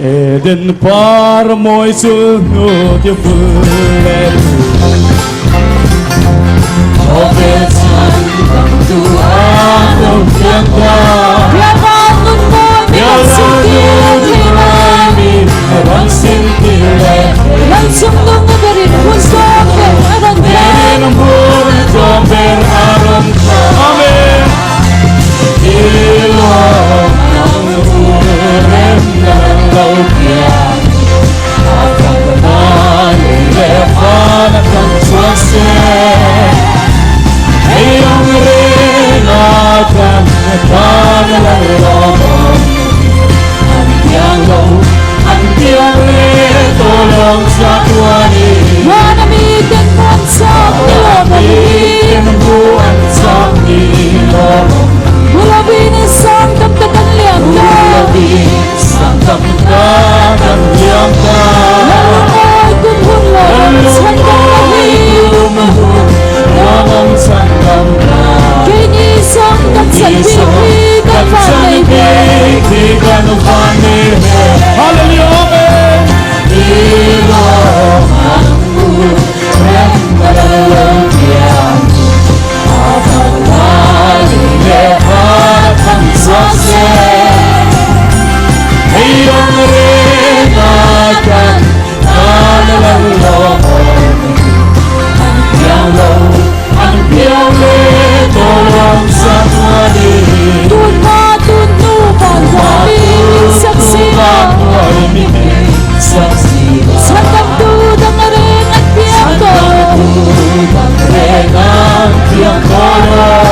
Eden par môi sunod yo fuller Obesan kang tuhan yang kuat Biarkan Biarkan kami orang sintile langsung dengerin musuh dan Merin bukan beraram Amin Ilong ang urem ng laukyan Akan kenali levan akan suase Iyong rin akan pangalaman Ang tiyang tolong sa tuwani Manamitin mo ang Manamitin buwan sa ilong Mula binisang damdagan liyangga Binisang damdagan liyangga Lalungoy kunhulong sandang lahing Lamang sandang lahing Kinisang kagsalibigan Kagsalibigan panibig Hallelujah Ilong ang urem nalalagyan Akan levan ang suase Iyong rin akan nalalagyan Ang biyang tolong sa tuwali Tunupan waming saksina Sandang dudang na rin at piyangko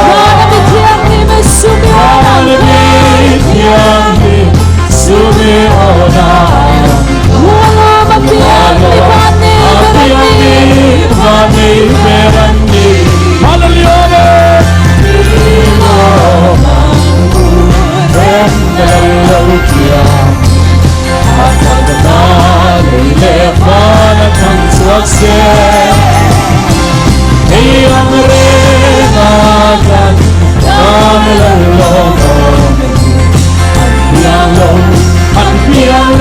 Malamit yang ni Mesumionang Wala mapiyang ni Bani Berani Hallelujah Ilong ang urem nalalagyan Akan kenali levan akan suase Iyong rin akan nalalong Ang biyang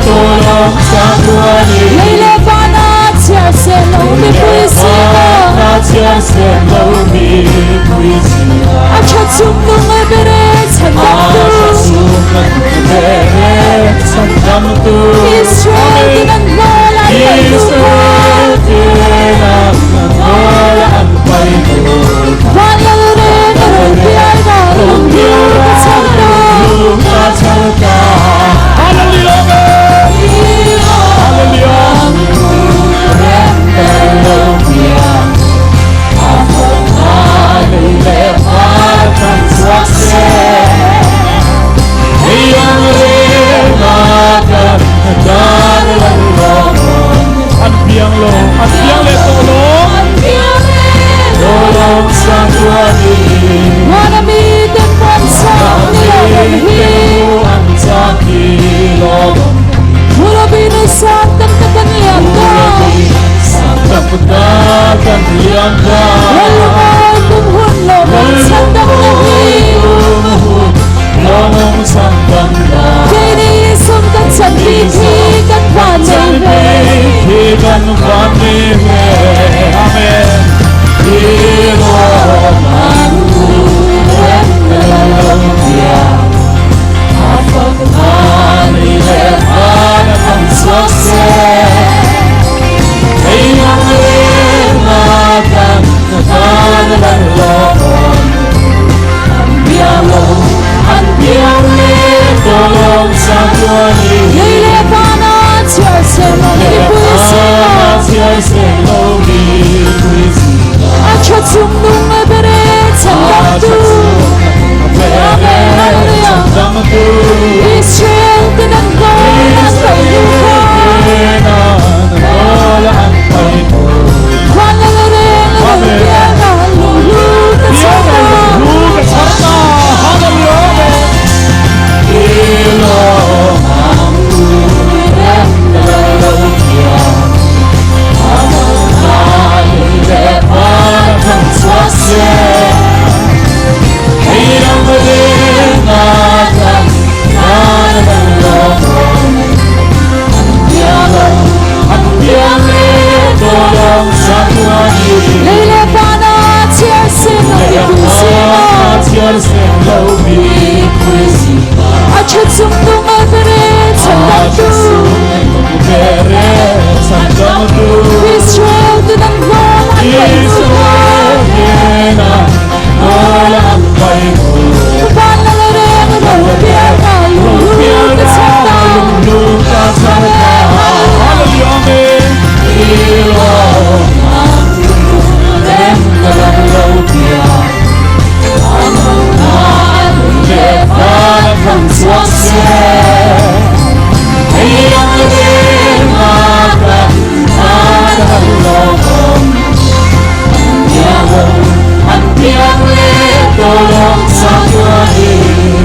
tolong sa tuwani Lailepan at siya selong puisiya At siya sumnong eberes hanggang tu Israel tinanggalan pa'y lupa Banal rin biyay na lumikat salta Hallelujah Hallelujah Levan suase Iyong rin akan nalalong Ang biyang tolong sa tuwali Manamitin mo ang sa kilong Mula binisang damdagan liyangga Damdagan liyangga Lalungoy kunhulong sandang lahing Lomong sandang lahing Kinisang kagsalibigan panibig Amen Ilong ang urem nalalagyan Akan kenali levan akan suase Iyong rin akan nalalong Ang biyang tolong sa tuwali Lailepan at siya selong puisiya At siya sumnong eberes hanggang tu Israel tinanggalan pa'y lupa Banal rin ang biyang lulukat salta Ilong ang urem nalalagyan Akan kenali levan akan suase Tolong satu hari